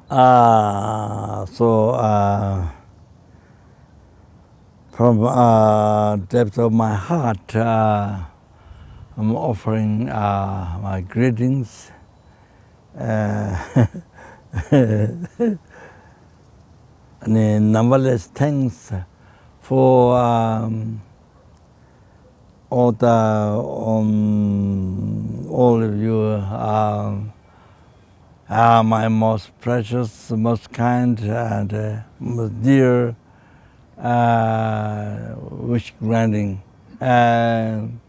From depth of my heart, I'm offering my greetings. And numberless thanks for all of you are my most precious, most kind, and most dear wish granting. And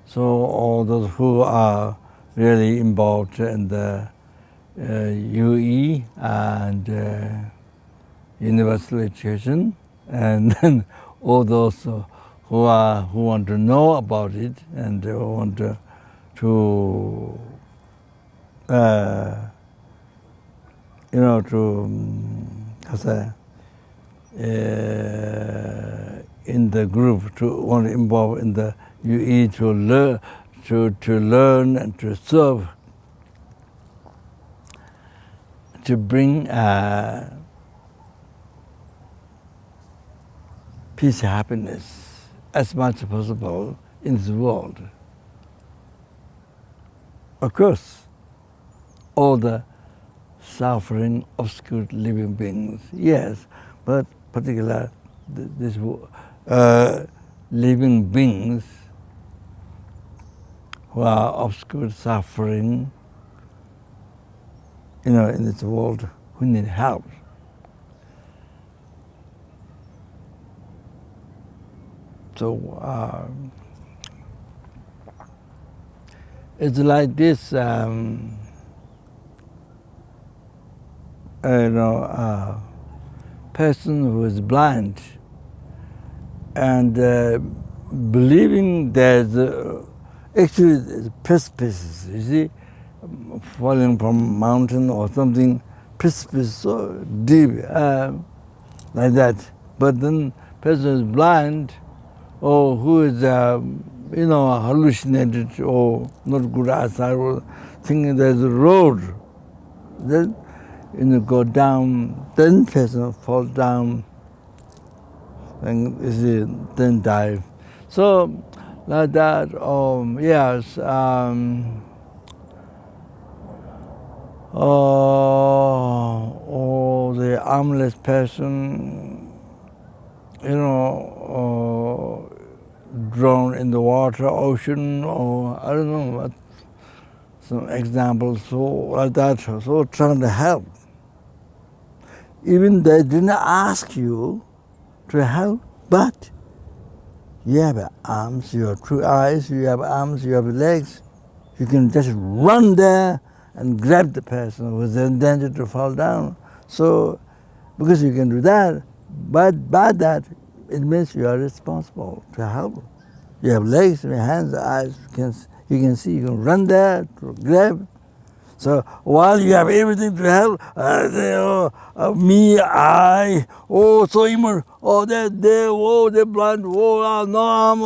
so all those who are really involved in the UE and universal education, and then all those who want to know about it and who want to in the group, to want to involve in the UE to learn and to serve, to bring peace and happiness as much as possible in this world. Of course, all the suffering, obscure living beings, yes, but particular this living beings who are obscure, suffering, in this world, who need help. So it's like this, person who is blind and believing there's actually precipices, you see, falling from a mountain or something, precipice so deep, like that. But then person is blind, or who is hallucinated or not good eyesight, or thinking there's a road. Then go down, then person fall down, and then die. So like that, yes. Or the armless person, drowned in the water, ocean, or I don't know what, some examples, so like that, so trying to help. Even they didn't ask you to help, but you have arms, you have two eyes, you have arms, you have legs. You can just run there and grab the person who is in danger to fall down. So, because you can do that, but by that, it means you are responsible to help. You have legs, you have hands, eyes, you can see, you can run there to grab. So while you have everything to help, me, I, so even, they're blind, no arm,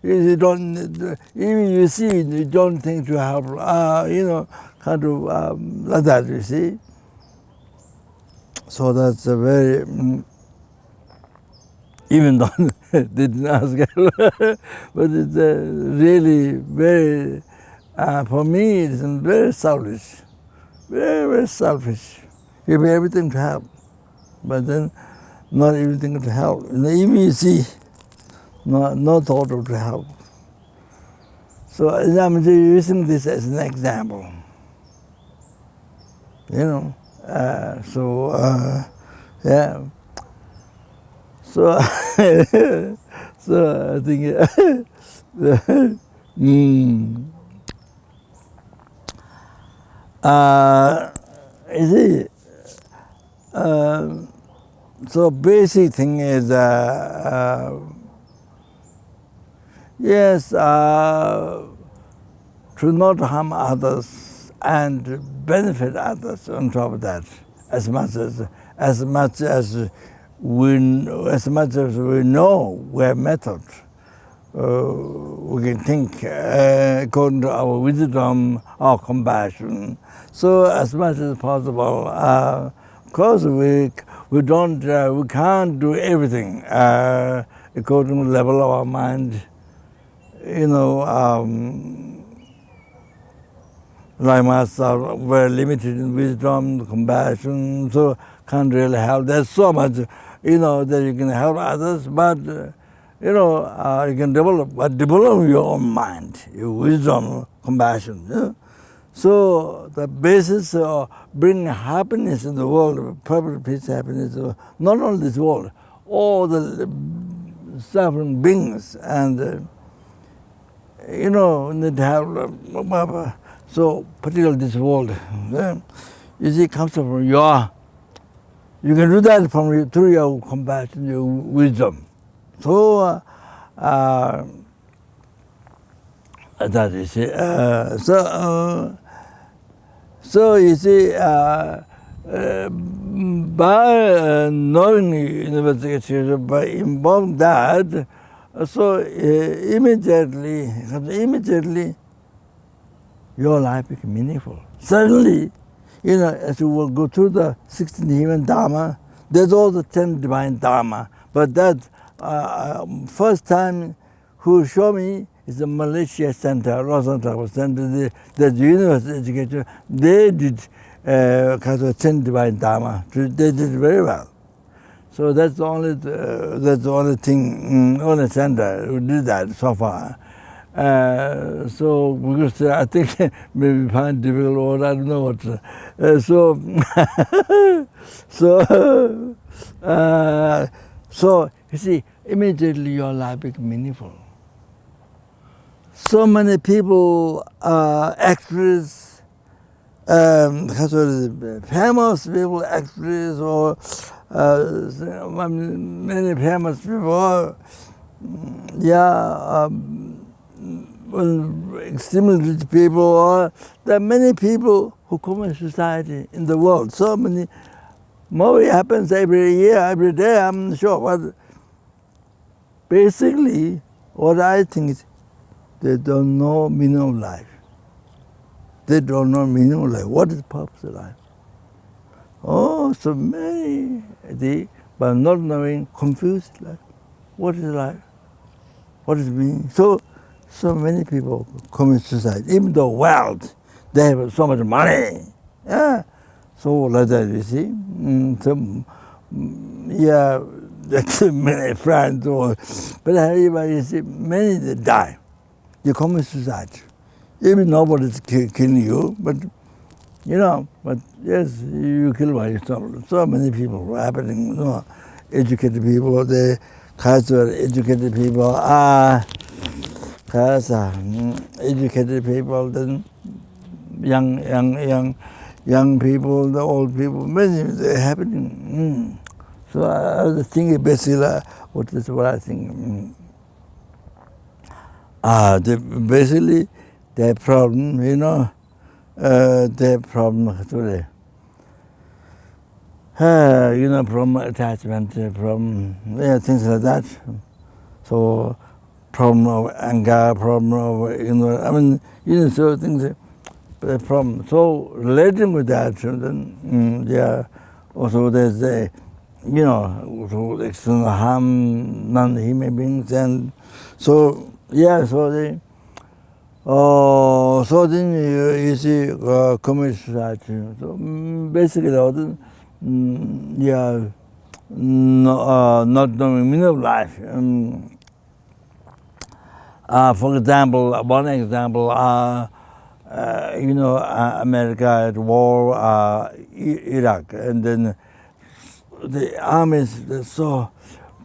you don't, even you see, you don't think to help, kind of like that, you see. So that's a very, even though they didn't ask, but it's really very, for me, it's very selfish, very, very selfish. You have everything to help, but then not everything to help. Even you see, no thought to help. So I'm using this as an example. Yeah. So, so I think, you see, so basic thing is, yes, to not harm others and benefit others on top of that, as much as we know, we have method, we can think according to our wisdom, our compassion. So as much as possible, of course we can't do everything according to the level of our mind. Like myself, very limited in wisdom, compassion, so can't really help. There's so much, that you can help others, but, you can develop your own mind, your wisdom, compassion. So the basis of bringing happiness in the world, perfect peace, happiness, not only this world, all the suffering beings, and, need to have, so particularly this world, you see, comes from you can do that through your compassion, your wisdom. So that you see. So you see, by knowing university, by involving that, so immediately your life becomes meaningful. Suddenly, as you will go through the 16 human Dharma, there's all the 10 divine Dharma. But that first time who showed me is the Malaysia Center, Rosenthal Center, the university education. They did kind of 10 divine Dharma. They did very well. So that's the only thing, only center who did that so far. So because I think maybe find difficult or I don't know what. So you see, immediately your life becomes meaningful. So many people, actors, famous people, actors, or many famous people, extremely rich people, there are many people who commit suicide in the world. So many more happens every year, every day, I'm sure. But basically, what I think is they don't know meaning of life. They don't know meaning of life. What is the purpose of life? Oh, so many, but not knowing, confused life. What is life? What does it mean? So many people commit suicide, even though wealth, they have so much money. Yeah. So like that, you see. That's many friends, but you see, many that die. You commit suicide. Even nobody's killing you, but but yes, you kill by yourself. So many people happening, educated people, the educated people, educated people, then young people, the old people, many they're happening. So I was thinking basically what I think. Basically their problem, their problem today. From attachment, from things like that. So problem of anger, problem of so things. Problem. So relating with that, then also there's so external harm non-human beings, and so so then you see commit suicide. So basically, not knowing meaning of life. For example, one example, America at war, Iraq, and then the armies, they're so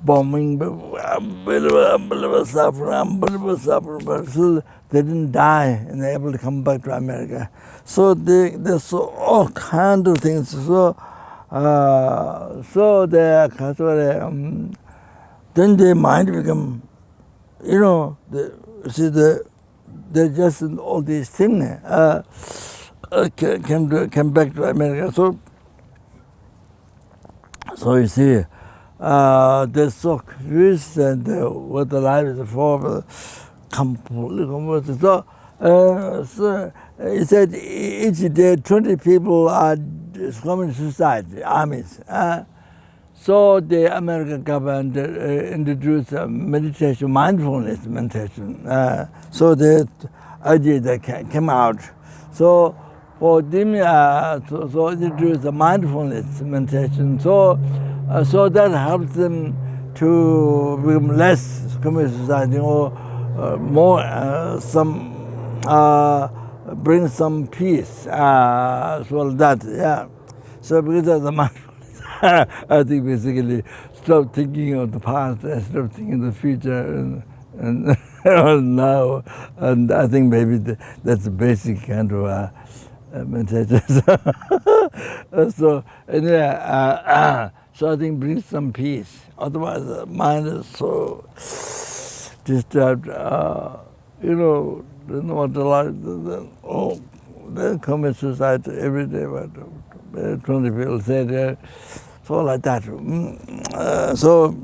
bombing, unbelievable suffering, but still they didn't die and they're able to come back to America. So they saw all kinds of things. So they then their mind become, they're just all these things came back to America. So you see, they're so confused and what the life is for, completely confused. So he said each day 20 people are committing suicide, armies. So the American government introduced meditation, mindfulness meditation. So the idea that came out. So for them, so introduced the mindfulness meditation. So that helps them to become less commit society or more bring some peace. So that, yeah. So because of the mindfulness, I think basically stop thinking of the past and stop thinking of the future and now. And I think maybe that's the basic kind of meditation. So anyway, so I think brings some peace. Otherwise, the mind is so disturbed. Don't know what the life. They commit suicide every day. But 20 people say there. So like that. So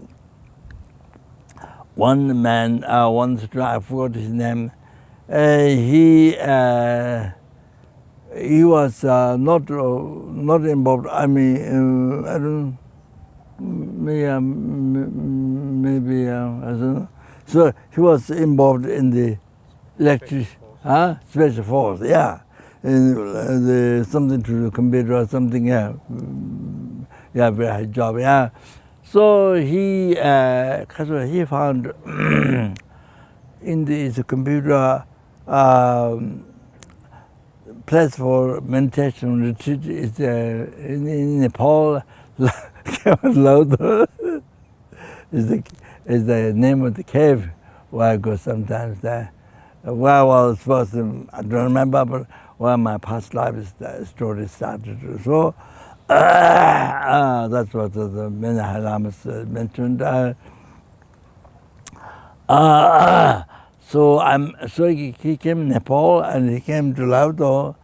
one man, once I forgot his name. He was not involved. I mean, I don't. Maybe I don't know. So he was involved in the electric, special force. Yeah. Something to the computer or something, yeah. Yeah, very high job, yeah. So he found in the computer place for meditation retreat is in Nepal. Laudo is the name of the cave where I go sometimes there. Where I was supposed to, I don't remember, but where my past life story started. So that's what the Menahai Lamas mentioned. So he came to Nepal and he came to Laudo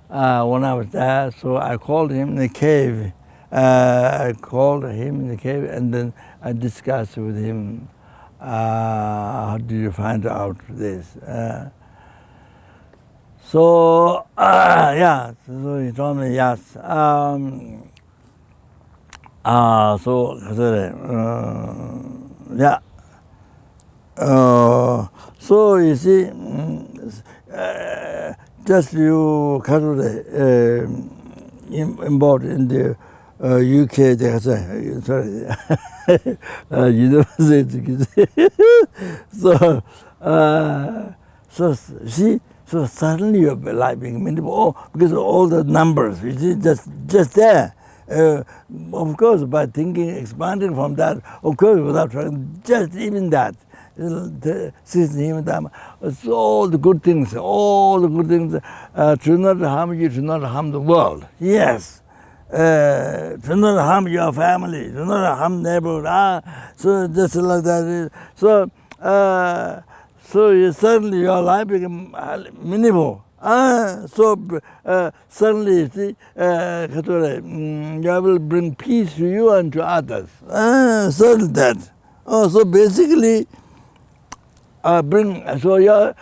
when I was there. So I called him in the cave. I called him in the cave and then I discussed with him. How did you find out this? So he told me yes. So you see, just you involved in the UK, university. So suddenly your life being meaningful because of all the numbers, you see, just there. Of course, by thinking, expanding from that, of course, without trying, just even that. The it's all the good things, to not harm you, to not harm the world. Yes. To not harm your family, to not harm neighbor. So just like that. So suddenly your life become meaningful. Suddenly, you see, you will bring peace to you and to others. Suddenly that. So basically, your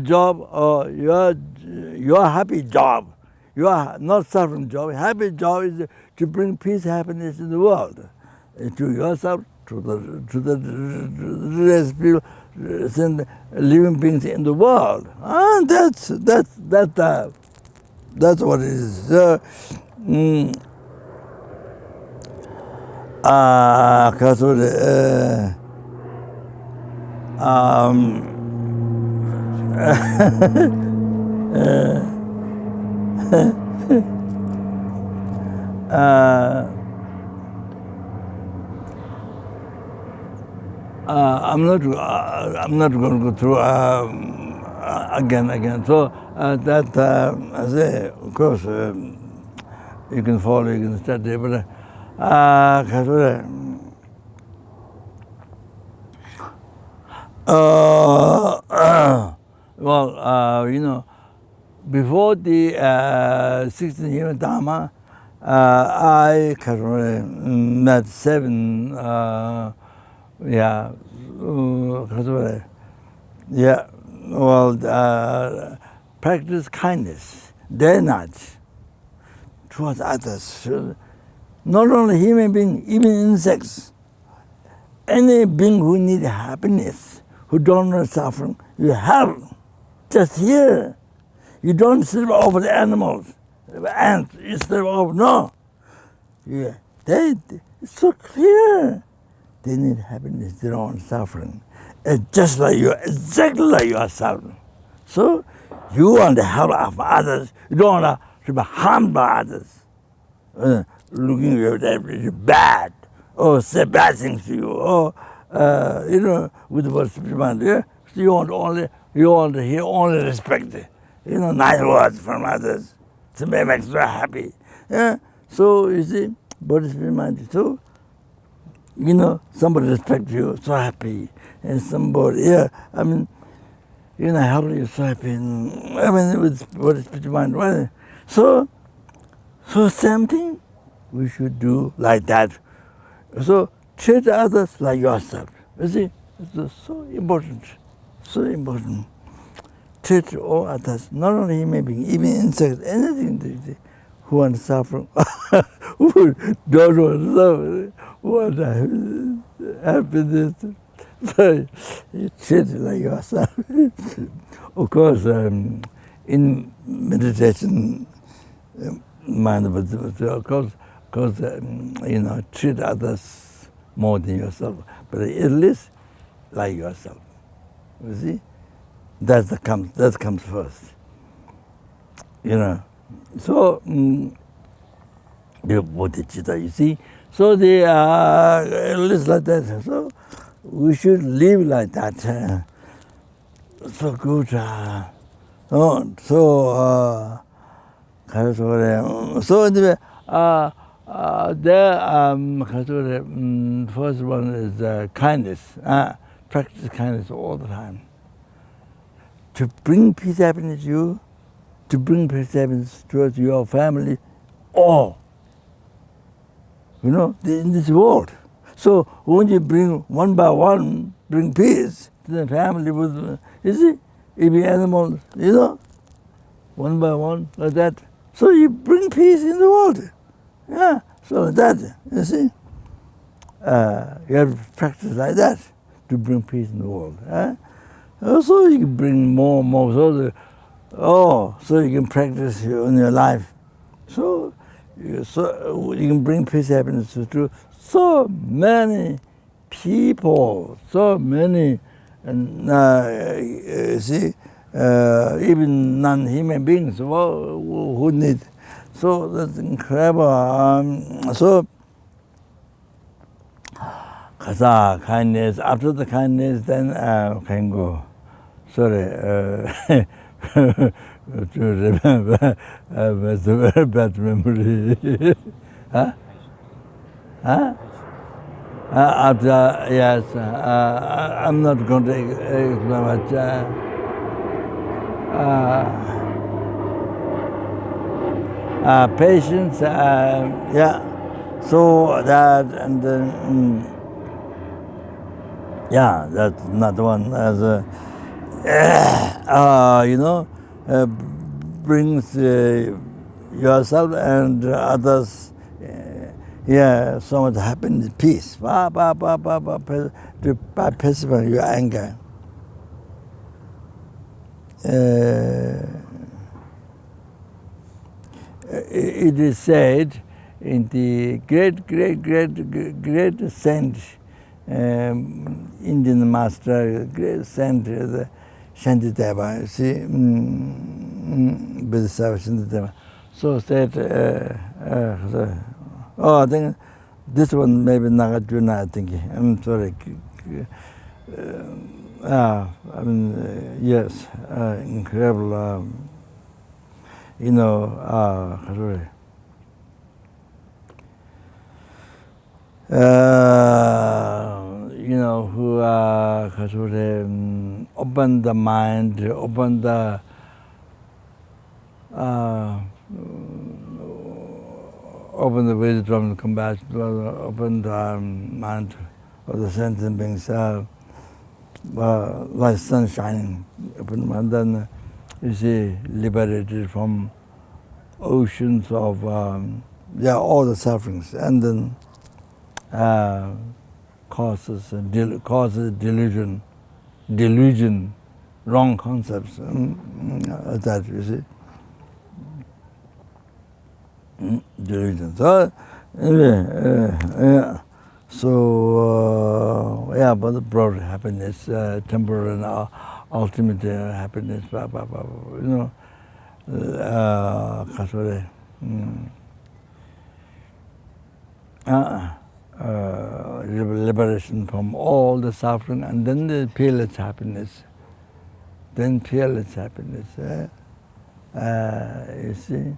job or your happy job. You are not suffering job. Happy job is to bring peace, happiness in the world, to yourself, to the rest people, living beings in the world. That's what it is. I'm not going to go through again. So that I say, of course, you can follow, you can study, but before the 16th year Dharma, I met 7, yeah, yeah, well, practice kindness, day and night, towards others. So not only human beings, even insects. Any being who needs happiness, who don't know suffering, you help. Just here. You don't sleep over the animals, the ants, you sleep over, no. Yeah, it's so clear. They need happiness, they don't want suffering. It's just like you, exactly like you are suffering. So you want the help of others. You don't want to be harmed by others. Looking at them is bad, or say bad things to you, or with the word mind. Yeah? So you want to hear only respect, nice words from others to make you happy. Yeah. So you see, body spirit mind too. Somebody respects you, so happy, and somebody, helping you, so happy. With body spirit mind, right? So same thing. We should do like that. So treat others like yourself. You see, it's so important, so important. Treat all others, not only human beings, even insects, anything who want to suffer, who don't want to suffer, who want happiness. So you treat it like yourself. Of course, in meditation, mind, of course, treat others more than yourself, but at least like yourself. You see, that comes first. So the bodhicitta, you see. So they are at least like that. So we should live like that. So good. So anyway, first one is kindness. Practice kindness all the time. To bring peace, happiness to you, to bring peace, happiness towards your family, all. In this world. So when you bring one by one, bring peace to the family with, you see, every animal, one by one, like that. So you bring peace in the world. Yeah, so that, you see. You have to practice like that to bring peace in the world. Also, you can bring more and more. So you can practice in your life. So you can bring peace, happiness to so many people, so many, even non-human beings who need. So that's incredible. So kindness. After the kindness, then can go. Sorry, to remember, it's a very bad memory. Huh? After, yes, I'm not going to explain much. Patience, yeah. So that, and then, yeah, that's another one. As brings yourself and others, so much happiness, peace. To pacify your anger. It is said in the great saint, Indian master, great saint, Shantideva, you see, Bodhisattva Shantideva. So said, I think this one maybe Nagarjuna, I think. I'm sorry. Yes, incredible, who open the mind, open open the way from compassion, open the mind of the sentient being self, like sun shining upon and then you see liberated from oceans of all the sufferings, and then causes delusion, wrong concepts, that you see. Delusion. So anyway, but the broad happiness, temporal and ultimate happiness, liberation from all the suffering, and then the peerless happiness. You see.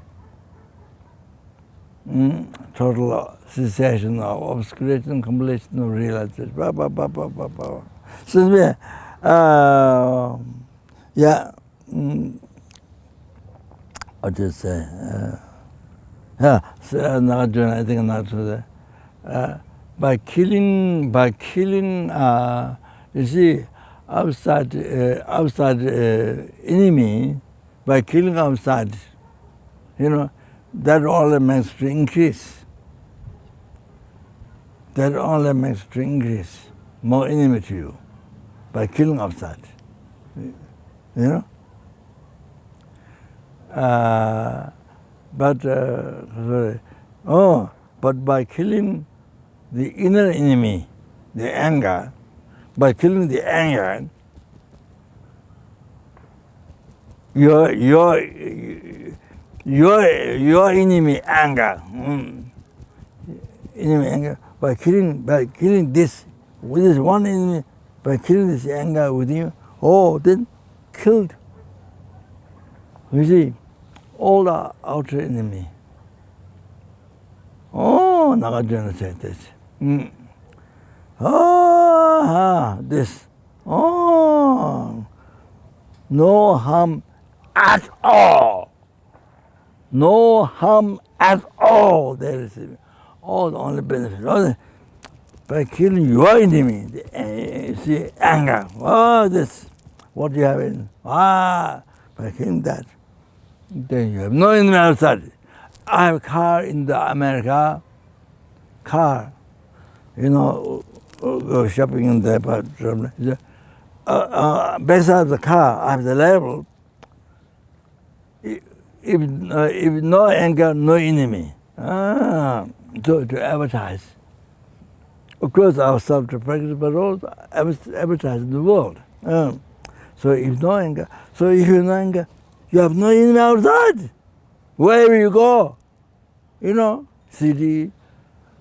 Total cessation of obscuration, completion of realization. So, what do you say? I think not so. By killing, you see, outside enemy, by killing outside, that only makes to increase. That only makes to increase more enemy to you by killing outside. But by killing the inner enemy, the anger, by killing the anger, your enemy anger, by killing this, with this one enemy, by killing this anger within you, then killed. You see, all the outer enemy. 나가지는 this. This. No harm at all. No harm at all. There is all the only benefit. By killing your enemy, see, anger. This, what you have in. By killing that, then you have no enemy outside. I have a car in the America. Car, go shopping in there, but beside the car, I have the label. If no anger, no enemy. To advertise. Of course, ourselves to practice, but also advertise in the world. So if no anger, if you have no anger, you have no enemy outside. Wherever you go, city,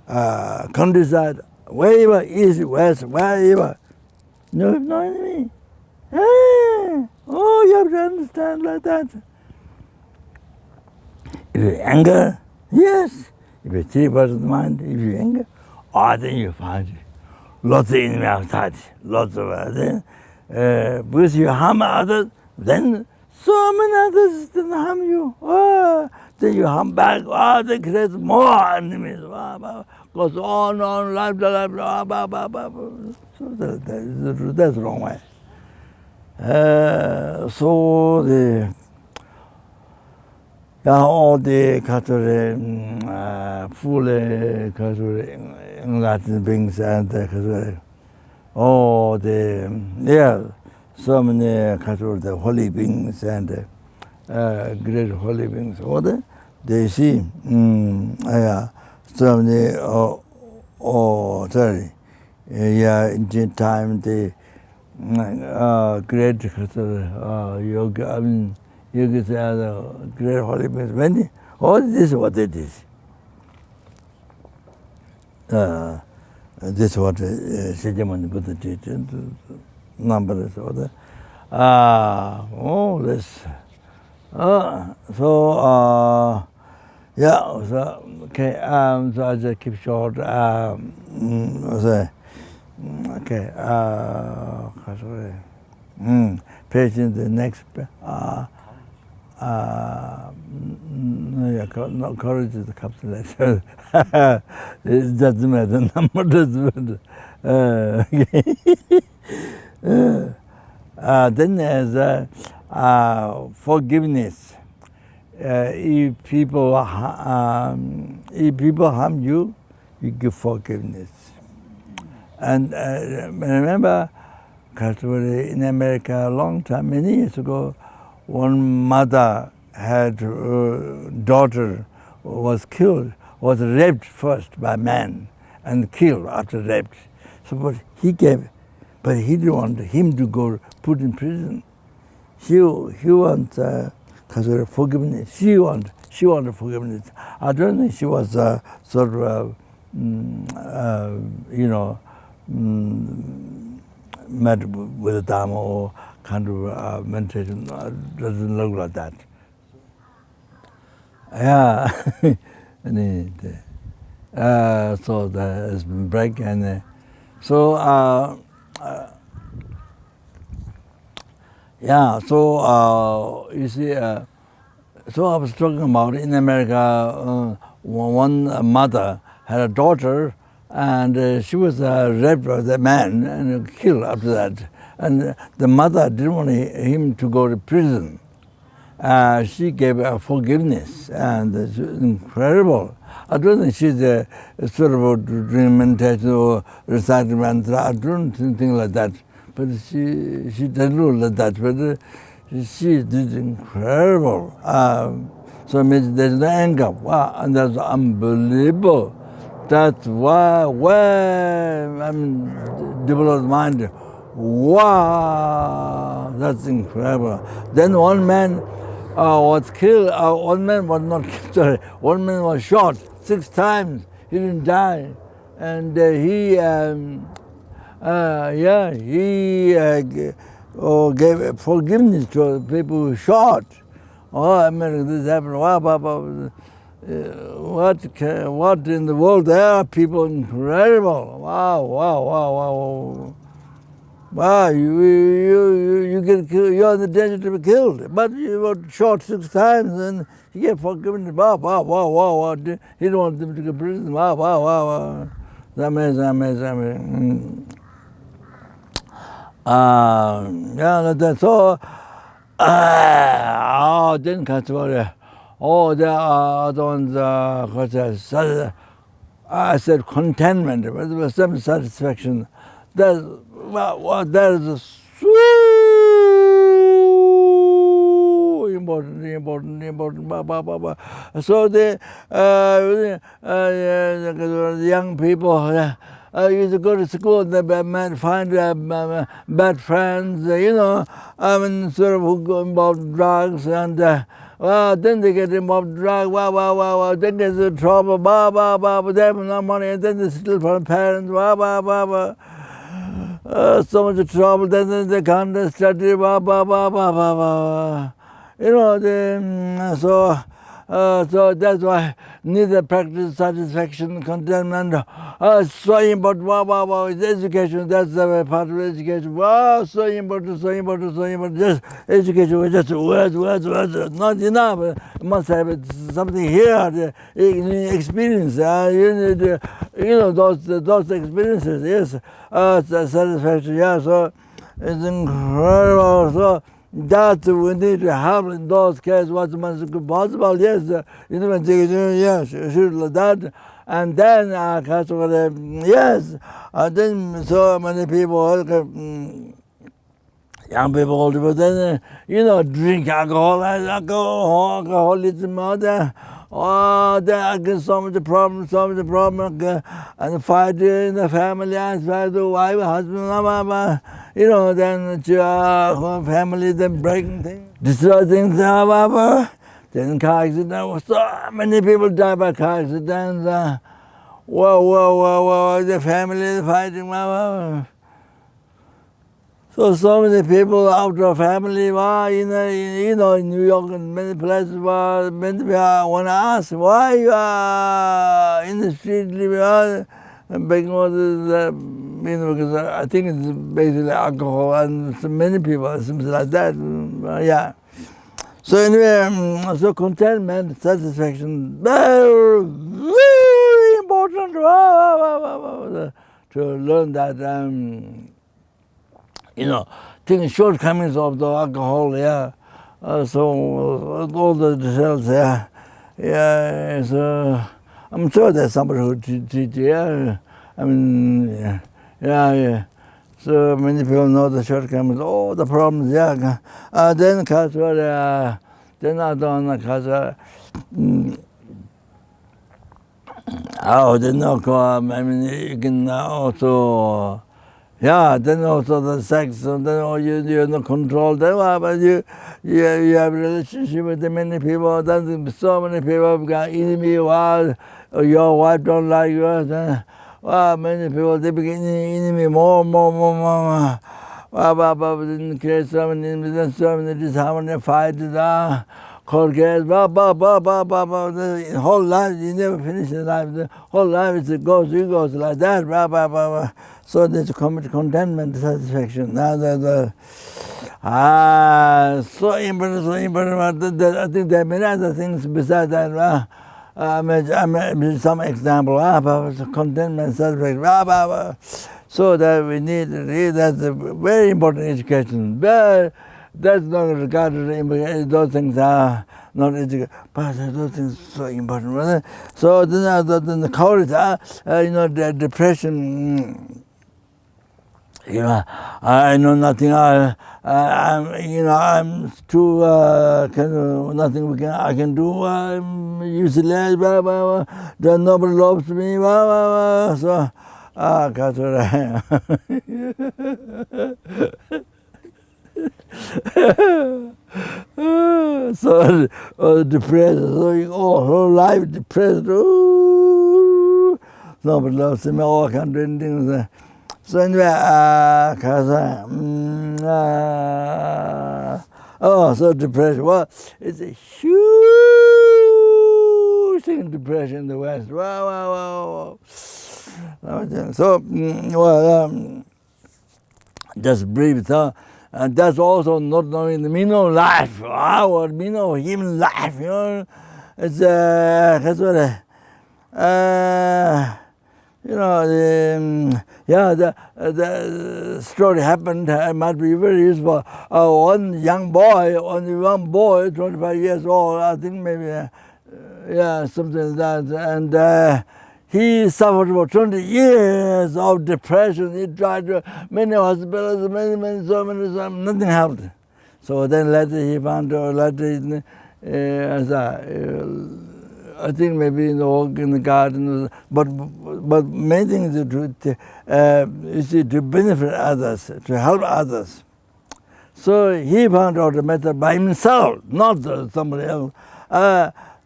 countryside, wherever, east, west, wherever, you have no enemy. You have to understand like that. If you anger, yes. If you 3% of the mind, if you anger, then you find lots of enemy outside, lots of others. Because you harm others, then so many others can harm you. Then you harm back, they create more enemies. Goes on, life. So that's the wrong way. All the full Latin beings and so many the holy beings and great holy beings. They see so many in time the great yoga. Yogis are the great holy beings. When all this is what it is. This is what Siddhamani Buddha teaches. Numbers order. This. Okay. So I just keep short. Okay. Patient the next. no, courage is comes later. It doesn't matter. Number doesn't matter. Then there's forgiveness. If people harm you, you give forgiveness. And remember, in America, a long time, many years ago, one mother had daughter was killed, was raped first by man and killed after raped. So but he didn't want him to go put in prison. He wants forgiveness. She wanted forgiveness. I don't think she was sort of mad with a Dharma or kind of meditation. Doesn't look like that. Yeah. So there's been break and so yeah. So you see. So I was talking about in America, one mother had a daughter, and she was raped by the man and killed after that. And the mother didn't want him to go to prison. She gave forgiveness, and it's incredible. I don't think she's sort of doing meditation or reciting mantra. I don't think like that. But she doesn't look like that. But she did incredible. So it means there's no anger. Wow, and that's unbelievable. That's why I'm developed mind. Wow, that's incredible. Then one man was killed. One man was not killed. Sorry, one man was shot 6 times. He didn't die, and he gave forgiveness to people who shot. Oh, I mean, this happened. Wow, what in the world? There are people incredible. Wow. Wow, you get killed. You're in the danger to be killed, but you were shot 6 times, and you get forgiveness. Wow. He don't want them to go to prison. Wow. That's amazing. That's all. Then there are other ones. I said contentment, but there was some satisfaction. That is so important. So the young people used to go to school and they find bad friends, sort of who go involved in drugs, and then they get involved in drugs, then there's a trouble, they have no money, and then they steal from parents, so much trouble, then they can't study, so that's why neither practice, satisfaction, contentment, so important. It's education. That's the part of education. Wow, so important. Just education, just words. Not enough. Must have something here. Experience. You need, those experiences. Yes, satisfaction. Yeah. So it's incredible. So that we need to have in those cases what's possible. Yes, should like that. And then yes, then so many people, young people, old people, then drink alcoholism, then so much problem, and fight in the family, and fight the wife, husband, then family, then breaking things, destroy things, then car accident. So many people die by car accidents. The family fighting. So many people out of family. In New York and many places. Many people want to ask why you are in the street living. Because I think it's basically alcohol and so many people, something like that. Yeah. So anyway, so contentment, satisfaction, very, very important to learn that, taking shortcomings of the alcohol, yeah. So all the details, yeah. Yeah, so I'm sure there's somebody who teach, yeah. I mean, yeah. So many people know the shortcomings, all the problems, yeah. Then then I don't know, I mean, you can also, yeah, then also the sex, and then you no control them, but you have a relationship with many people, then so many people got enemy, your wife don't like you, then, many people, they begin enemy more. Then create so many disharmony, fight, cold case, the whole life, you never finish the life, the whole life it goes like that, So there's contentment, satisfaction. Now so important. I think there are many other things besides that. I made some example, contentment, satisfaction, So that we need, that's a very important education. But that's not regarded, those things are not educated, but those things are so important. Right? So then the courage, the depression, I know nothing. I'm too nothing I can do. I'm useless. Then nobody loves me. So that's what I am. So depressed. So whole life depressed. Ooh, nobody loves me. I can't do anything. So anyway, so depression. Well, it's a huge thing, depression in the West. Wow. So, just breathe. And that's also not knowing the meaning of life. What meaning of human life? It's that's what. The story happened. It might be very useful. Only one boy, 25 years old, I think maybe, something like that. And he suffered for 20 years of depression. He tried many hospitals, so many, nothing helped. So then later he found, I think maybe in the garden, but main thing is to benefit others, to help others. So he found out the method by himself, not somebody else.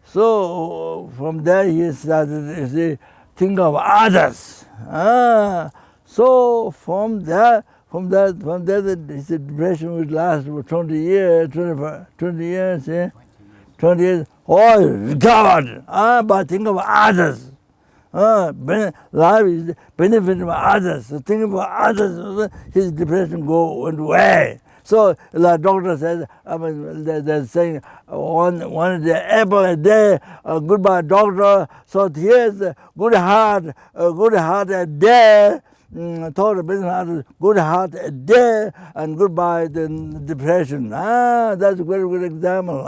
So from there he started to think of others. So from there, his depression would last for 20 years, 20 years, yeah? 20 years. Oh, God! But think of others. Life is benefiting from others. So think about others, his depression went away. So the doctor says, they're saying one day, apple a day, goodbye doctor. So here's a good heart a day. Thought business, good heart a day, and goodbye the depression. That's a very good example.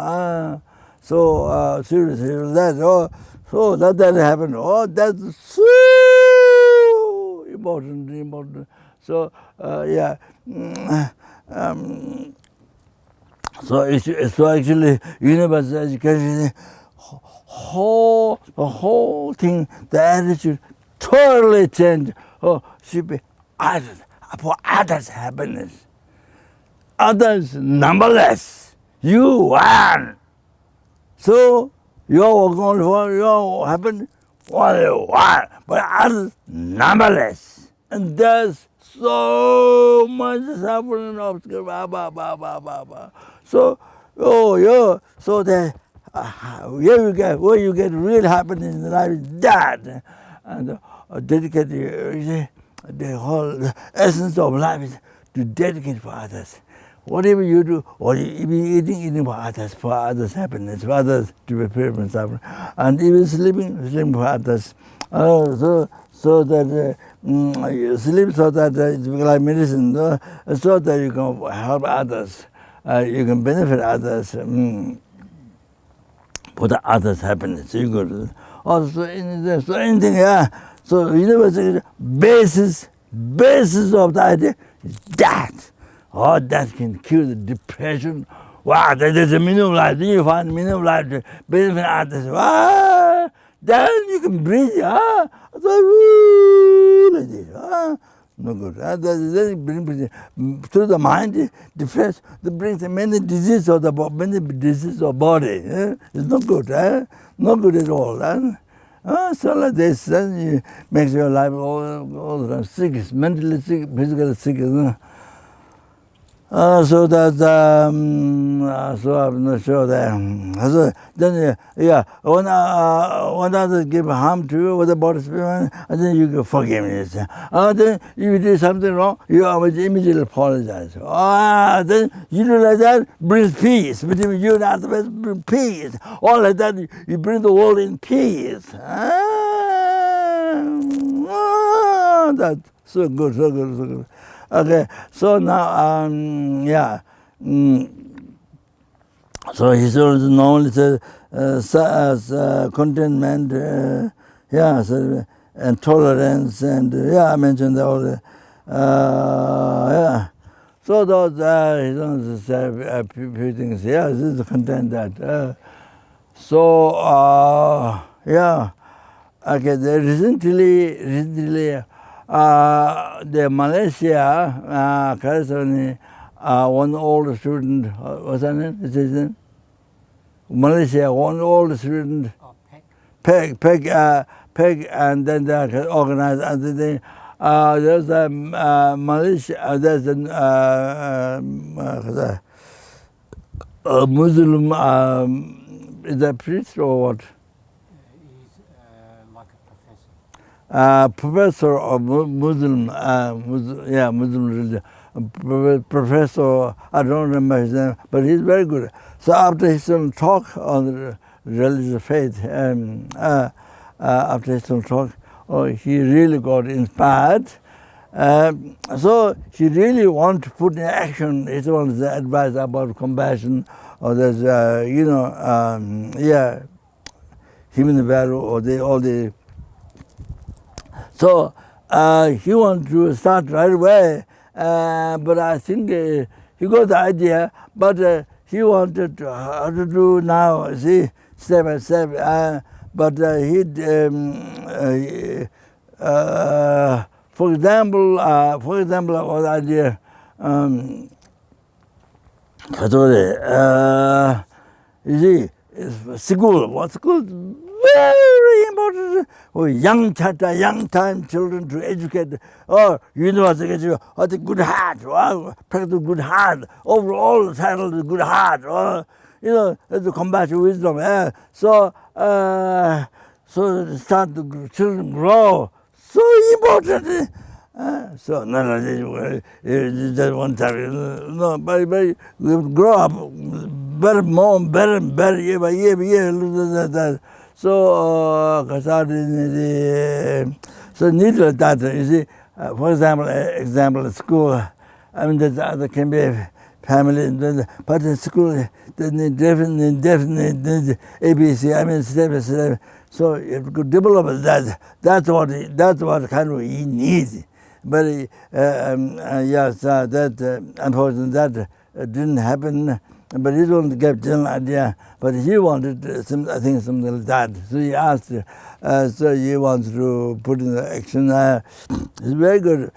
So seriously, so that happened. Oh, that's so important. So so actually, universal education, the whole thing, the attitude totally changed. Should be others, for others' happiness. Others numberless. You one. So you're going for your happen only one, but others numberless. And there's so much suffering obstacle. So so that where you get real happiness in life is that. And dedicate the whole essence of life is to dedicate for others. whatever you do, or even eating for others' happiness, for others to be free from suffering, and even sleeping for others. So that you sleep so that it's like medicine, so that you can help others, you can benefit others, for the others' happiness. You could also so anything, yeah. So universal basis of the idea is that. Oh, that can cure the depression. Wow, that is the meaning of life. Then you find the meaning of life to benefit others. Wow, then you can breathe. So, like this. No good. Then bring through the mind, depressed, that brings many diseases of the body. It's not good. Not good at all. So like this, then it makes your life all sick, mentally sick, physically sick. So that so I'm not sure that. So then when others give harm to you with the body spirit, and then you can forgive me. Then if you did something wrong, you immediately apologize. Then you do like that, brings peace between you and others. Bring peace. All like that, you bring the world in peace. That's so good, so good, so good. Okay, so now, so he says normally says contentment, so, and tolerance, and I mentioned all the, So those, he doesn't say a few things. This is content that. Okay, recently, the Malaysia, California, one old student, what's her name? Is his name? Malaysia, one old student, Peg, and then they organized, and then there's a Malaysia, there's a Muslim, is that priest or what? Professor of Muslim religion. Professor, I don't remember his name, but he's very good. So after his talk on the religious faith, after his talk, he really got inspired. So he really wants to put in action his own advice about compassion, or there's, human value, or all the. So he wants to start right away, but I think he got the idea, but he wanted how to do now, see, step by step. But for example, what idea? You see, school. What school? Very important. Young time children to educate. University, or the good heart. Practice good heart. Overall, the title is good heart. That's the compassion wisdom. So start the children grow. So important. So just one time. No, but we grow up better, year by year. So so needless that, you see, for example, at school, I mean, there can be a family, but in school, definitely ABC, I mean, step. So if you could develop that, that's what kind of he needs. But that unfortunately that didn't happen. But he didn't get general idea. But he wanted something like that. So he asked. So he wants to put in the action. It's very good.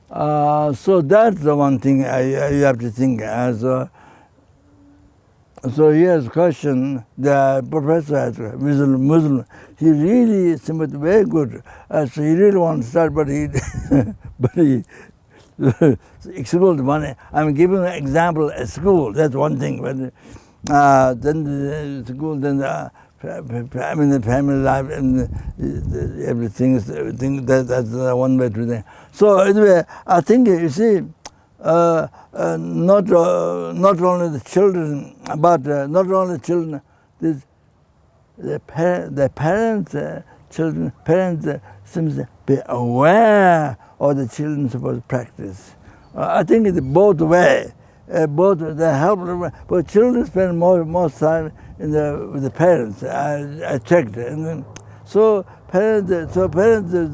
So that's the one thing you have to think. So here's a question. The professor, Muslim, he really seemed very good. So he really wants to start, but he exclude money. I'm giving an example at school. That's one thing. But then the school, then the family life and everything. That's one way to think. So anyway, I think you see, not only the children, but not only children, this, the parents, children, parents seems to be aware of the children's supposed to practice. I think it's both way. Both they help, but children spend most time with the parents. I checked, and then, so parents is a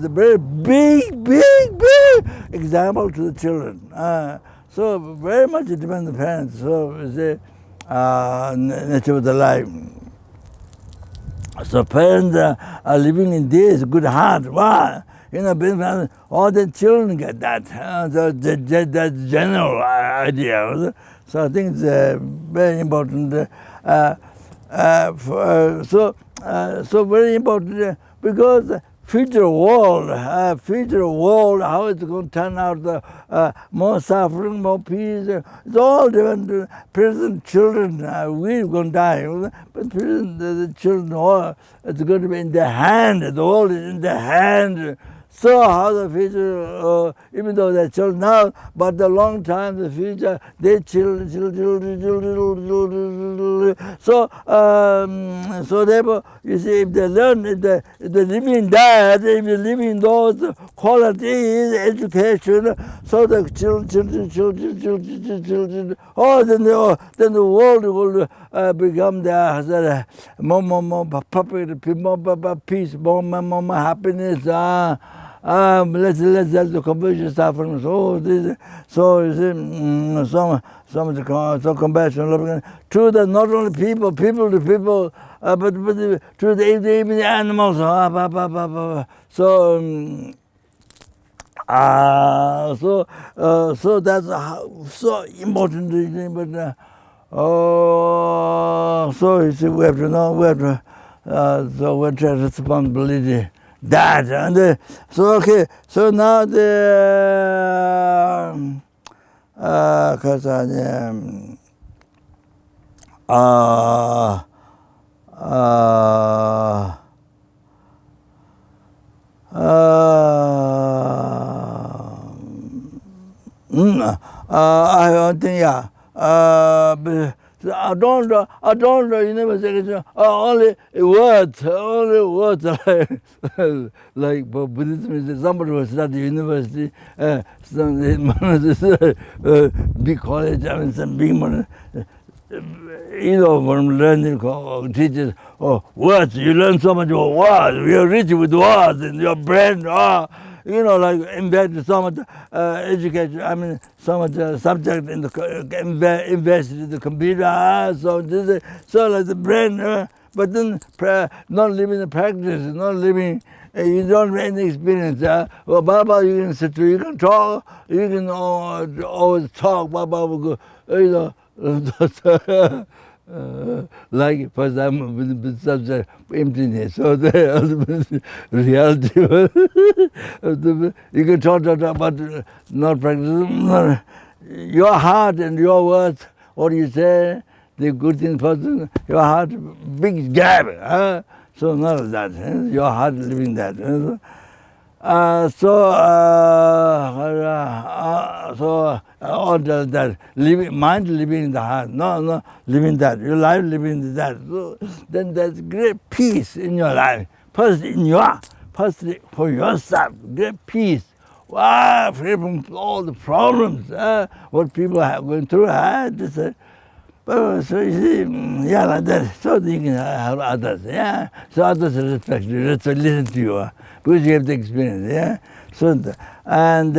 very big example to the children. So very much it depends on the parents. So it's nature of the life. So parents are living in this good heart. Wow. All the children get that. So that's general idea. So I think it's very important. So very important because future world, how it's going to turn out, more suffering, more peace. It's all different. Present children, we're going to die. But present the children, it's going to be in their hand. The world is in their hand. So how the future, even though they're children now, but the long time, the future, they children. So therefore, you see, if they learn, if they live in that, if they live in those qualities, education, so the children, then the world will become more perfect, more peace, more happiness. Let's the compassion suffering. So this, so you see, so much compassion, love, to the not only people to people, but to the even the animals. So so that's so important. But so you see, we have to know, so we have to responsibility. That and so okay. So now the I don't think I don't you never say only words like Buddhism is somebody was at the university, some big college, I mean some big money, from learning teachers, words, you learn so much about words, you're rich with words in your brain, like invested so much education, I mean, so much subject in the invested in the computer, so like the brain, but then not living the practice, not living, you don't have any experience. Well, Baba, you can sit through, you can talk, you can always talk, Baba, like for example with subject emptiness, so the reality you can talk but not practice. Your heart and your words, what you say, the good things person, your heart big gap, so none of that, your heart living that. So all that mind living in the heart, no living that, your life living in that. So then there's great peace in your life. First for yourself, great peace. Wow, free from all the problems, what people are going through. So you see, like that. So you can help others, So others respect you, listen to you, because you have the experience, So and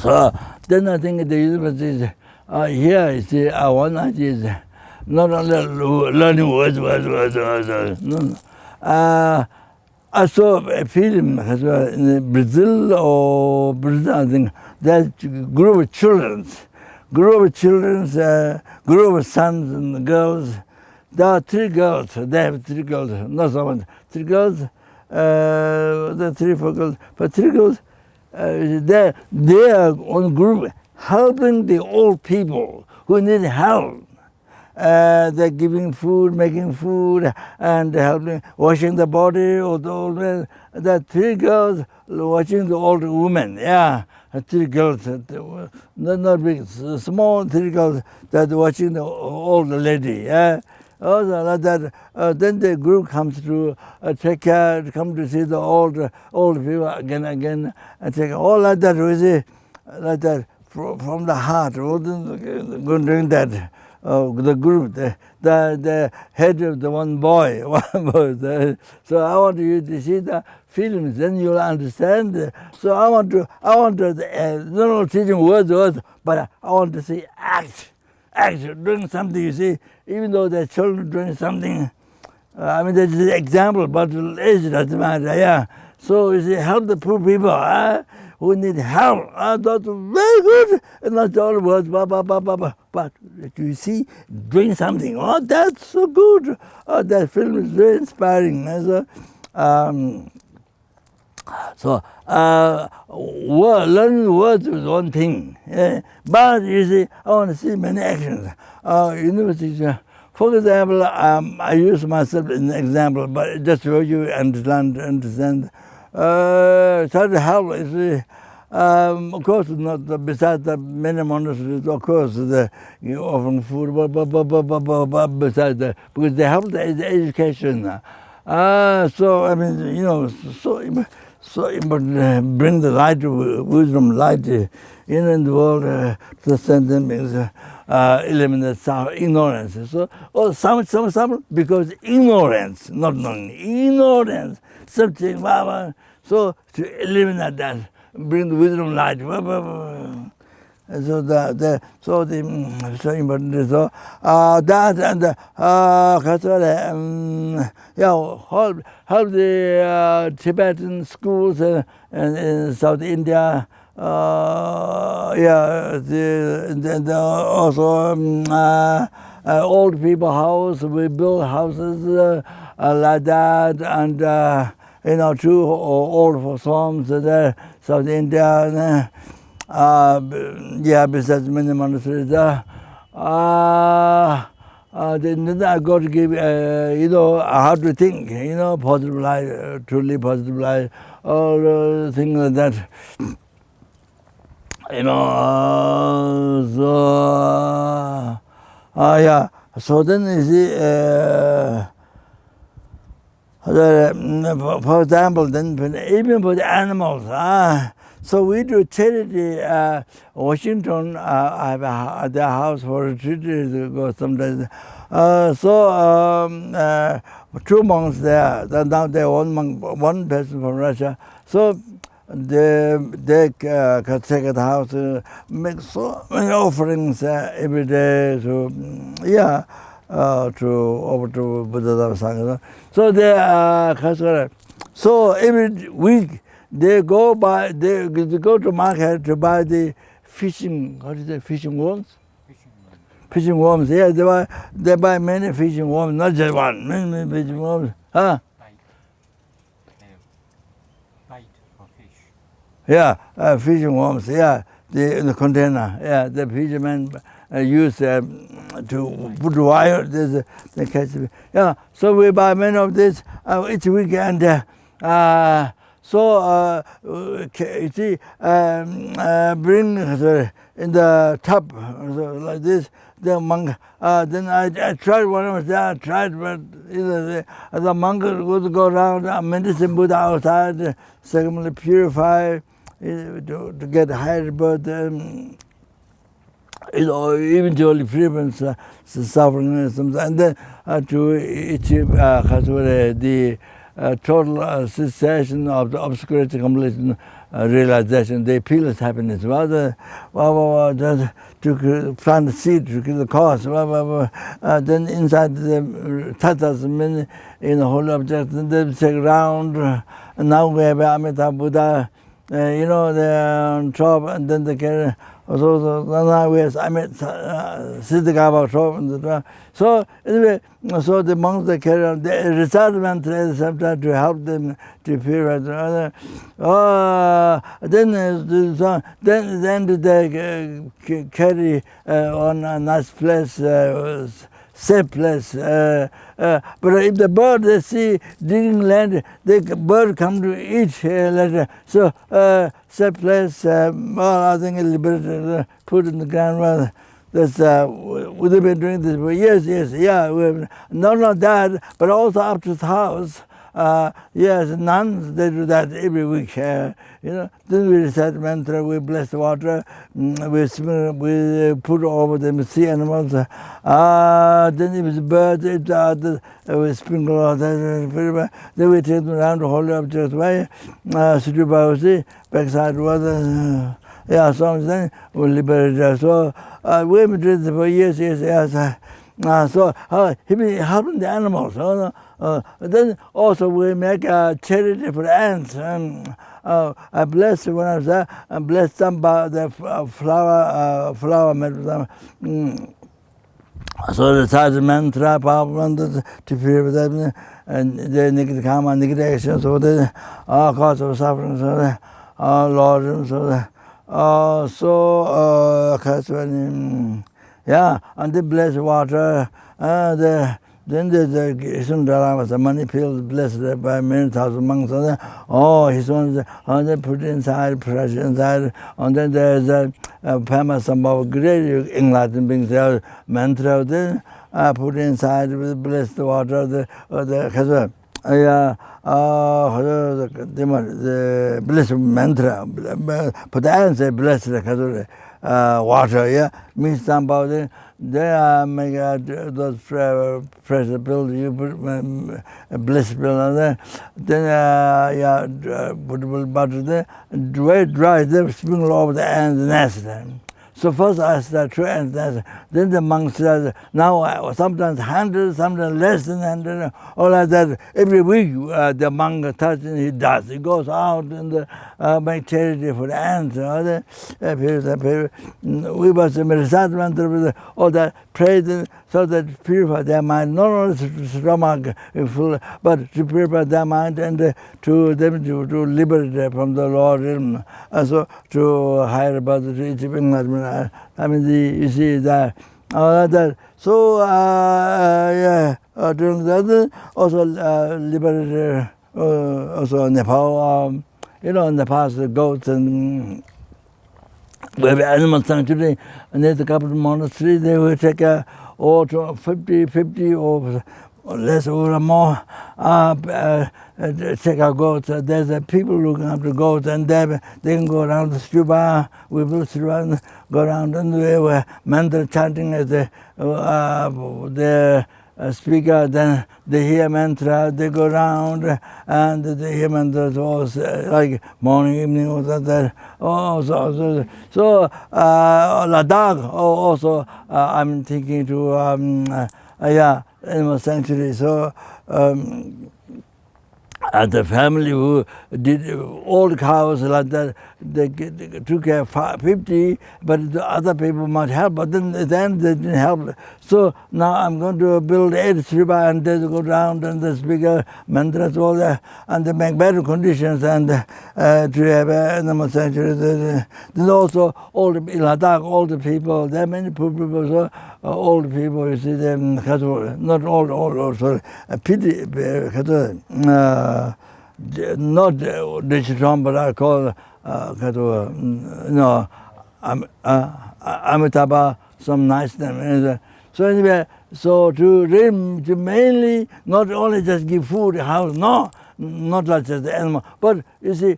so then I think the university here you see one idea is not only learning words, no. I saw a film as well in Brazil, I think there's a group of children, group of sons and girls. There are 3 girls. They have 3 girls, not so much. 3 girls, the 3 4 girls, but 3 girls. They are on group helping the old people who need help. They're giving food, making food, and helping washing the body of the old men. The 3 girls watching the old women, three girls, not big, small three girls that watching the old lady. Yeah. Also like that. Then the group comes to take care, come to see the old people again, and take all like that. We see like that from the heart. Doing that. The group, the head of the one boy. So I want you to see the films, then you'll understand. So I want to not teaching words, but I want to see act, doing something. You see, even though the children doing something, I mean that's an example, but age doesn't matter. Yeah. So you see, help the poor people who need help. That's very good. And not all words, but you see, doing something. Oh, that's so good. Oh, that film is very inspiring. So learning words is one thing. But you see, I want to see many actions. University. For example, I use myself as an example, but just so you understand. Try to help. Of course, not besides the many monasteries. Of course, you often food, besides that, because they help the education. So I mean, so important. Bring the light, wisdom, light, in the world to send them is eliminate ignorance. So, some because ignorance, not knowing, ignorance, something. So to eliminate that, bring the wisdom, light. So so important. So that and help the Tibetan schools in South India. Also old people house. We build houses like that, and two old farms there, South India. Besides many monasteries. Then I got to give, how to think, positive life, truly positive life, all things like that. So then you see, for example, then even for the animals, so we do charity. Washington, I have their house for retreat to go sometimes. Two monks there. Now they're one person from Russia. So they can take the house, make so many offerings every day over to Buddha Sangha. So they so every week. They go to market to buy the fishing. What is it? Fishing worms. Fishing worms. Yeah, they buy many fishing worms, not just one. Many fishing worms. Bite for fish. Yeah, fishing worms. Yeah, the container. Yeah, the fishermen use to put wire. They catch. Yeah, so we buy many of this each weekend. So you see, bring in the tub like this. The monk. Then I tried when I was there. I tried, but the monk would go around medicine Buddha outside, secondly purify to get higher, but eventually prevents suffering and then to achieve the total cessation of the obscurity, completion, realization. They feel its happiness. Just to plant the seed, to give the cause. Then inside the tatas, holy objects, and they take around. And now we have Amitabha Buddha, they're on top, and then they carry. So now we have Siddhagava top. So anyway, so the monks they carry on. They recite mantras sometimes to help them to purify. Then they carry on a nice place, safe place. But if the bird they see digging land, the bird come to eat later. So safe place. Well, I think it'll be put in the ground. Well, that's we've been doing this for years. Yeah. Not that, but also up to the house. Yes, nuns, they do that every week. Then we recite mantra, we bless the water, we put over the sea animals. Then if it's birds, we sprinkle all that. Then we take them around the holy object way, Sri backside water. So then we liberate it. So we've been doing this for years. So he helping the animals. Then also we make a charity for ants. I bless when I was there. I bless them by the flower made. So the Taj mantra, power, to fear them, and they negative karma, negative action. So they all cause of suffering. So they Lord, and they bless water. Then there's the Sundara was a money pill blessed by many thousand monks. His own, they put inside, pressure inside. And then there's a famous some of great enlightened beings, mantra. Then put inside with blessed water. The blessed mantra. Put the answer blessed water. Means somebody. They make those pressure pills, you put bliss pill on there. Then put butter there, dry, then sprinkle over the ants and nest. So first I start two ants nest. Then the monk says, now sometimes 100, sometimes less than 100, all like that. Every week the monk touches, he does. He goes out and make charity for the ants. We must recite mantra, all that praise so that purify their mind, not only stomach full, but to purify their mind and to them to liberate from the Lord, so to higher about the teaching. I mean, you see that. So during that also liberated also Nepal. In the past, the goats and we have animal sanctuary, and there's a couple of monasteries. They will take 50 or less or more check our goats. There's people looking after goats, and they can go around the stupa. We will go around and we were mantra chanting as the speaker. Then they hear mantra, they go around and they hear mantras like morning, evening, or that. So Ladakh also I'm thinking to animal sanctuary. So the family who did all the cows like that, they took care of 50, but the other people might help, but then they didn't help. So now I'm going to build 8 sriba and they go down and the speaker mantras all that, and they make better conditions and to have animal sanctuary. Then also all the in Ladakh, all the people, there are many people, so old people, you see them, not old, sorry, pity, not Dichitam, but I call Amitabha, some nice name. So anyway, so to mainly not only just give food, house, no, not like just the animal, but you see,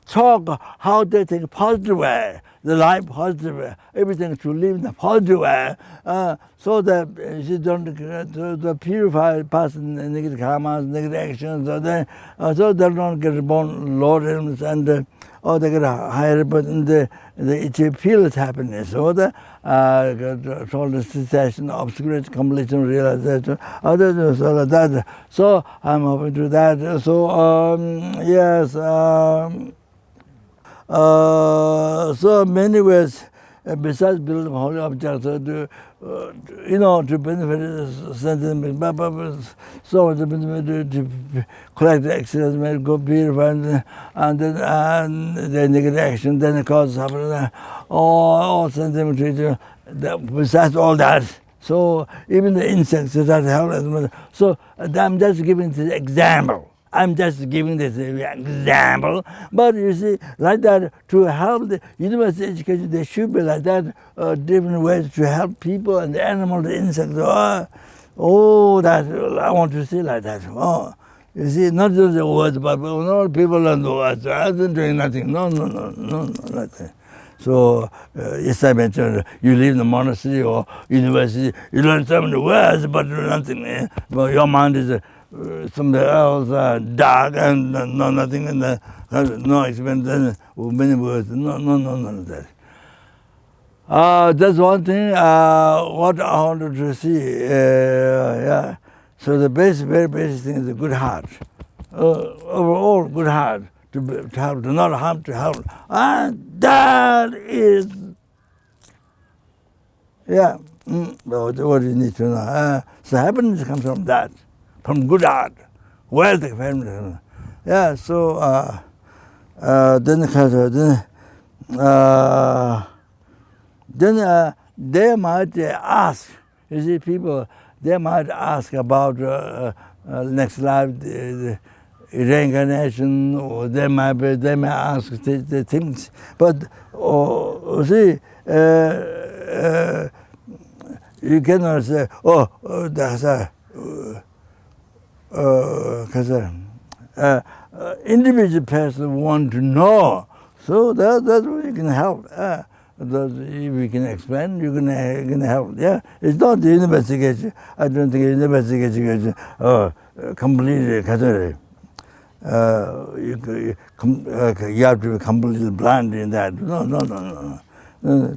talk how they think positive way, the life positive way, everything to live in a positive way, so that she don't the purified person negative karmas, negative actions, so they don't get born Lord and or they get a higher, but it feels happiness. So the total cessation, obscurity, completion, realization, other so that. So I'm hoping to that. So yes. So many ways, besides building holy objects, to benefit sentiment, so to collect the excellence, go purify, and then negative action, then it causes suffering, all sentiment. Besides all that, So even the insects that help as well. So I'm just giving this example. I'm just giving this example. But you see, like that, to help the university education, there should be like that, different ways to help people and the animals, the insects. That I want to see like that. Oh, you see, not just the words, but no people learn the words. I've been doing nothing. No, nothing. So, yes, I mentioned you leave the monastery or university, you learn so many words, but nothing. Well, your mind is somewhere else, dark and nothing, and no experience, many words. No, that. That's one thing. What I wanted to see. Yeah. So the very basic thing is a good heart. Overall, good heart to help, to not harm, to help. And that is, what you need to know. So happiness comes from that, from good heart, wealth, family. Yeah. So then they might ask. You see, people, they might ask about next life, the reincarnation, or they may ask the things. But see, you cannot say, that's individual person want to know. So that's what you can help. If we can explain, you can help. Yeah, it's not the investigation. I don't think investigation completely. You have to be completely blind in that. No.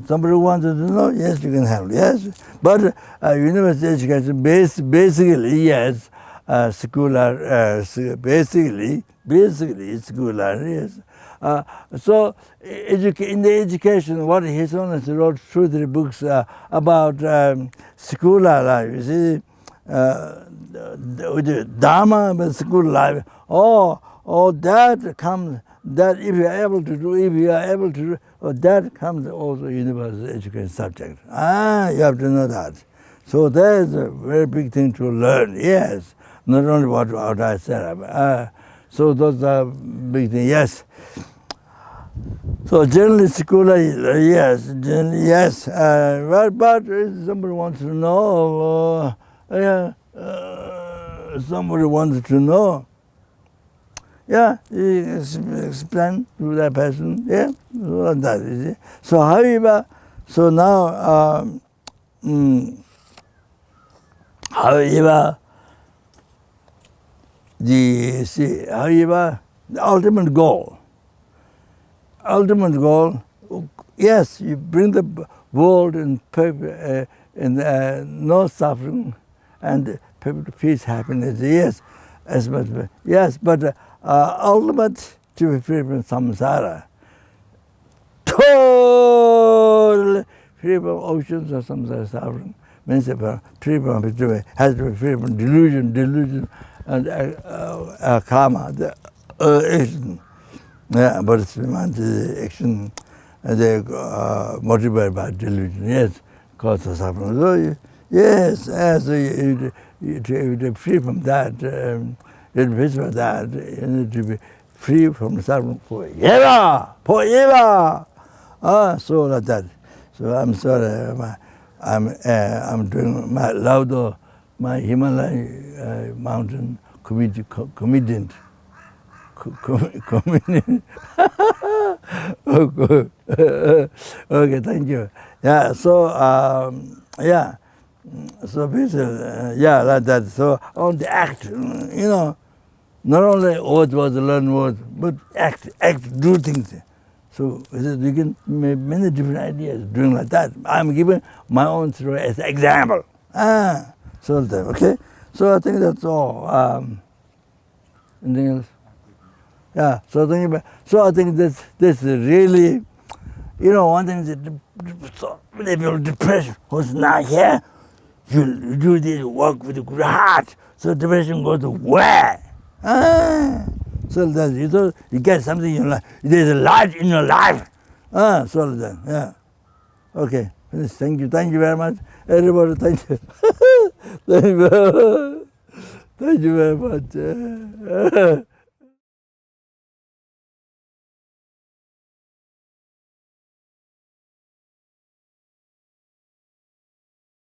Somebody wants to know, yes, you can help. Yes, but university education basically yes, secular. Basically secular. Yes. So in the education, what His Holiness wrote 2 or 3 books about secular life. You see, the Dharma and school life. That comes. That if you are able to do, that comes also universal education subject. You have to know that. So that is a very big thing to learn. Yes, not only what I said. So those are big things. Yes. So generally secular, yes. But if somebody wants to know, somebody wants to know. Yeah, you explain to that person. Yeah, so that is it. So however, so now, however, the ultimate goal, yes, you bring the world in perfect, no suffering and perfect peace, happiness. Yes, as much. Yes, but ultimate to be free from samsara, totally free from oceans of samsara suffering. Means free from has to be free from delusion, and karma, the action. Yeah, but it's the action, they motivated by delusion. Yes, cause of suffering. So yes, as to be free from that. You need to be free from suffering forever. So like that. So I'm sorry, I'm doing my Laudo, my Himalaya mountain comedian. Okay, thank you. Yeah. So So basically, like that. So on the act, not only words was learn words, but act, do things. So you can make many different ideas doing like that. I'm giving my own story as an example. So that, okay. So I think that's all. Anything else? Yeah. So I think this is really, one thing is so many people depression who's not here. You do this work with a good heart, so depression goes away. So that you get something in your life. There's a light in your life. So that, yeah. Okay. Thank you very much. Everybody, thank you. Thank you very much.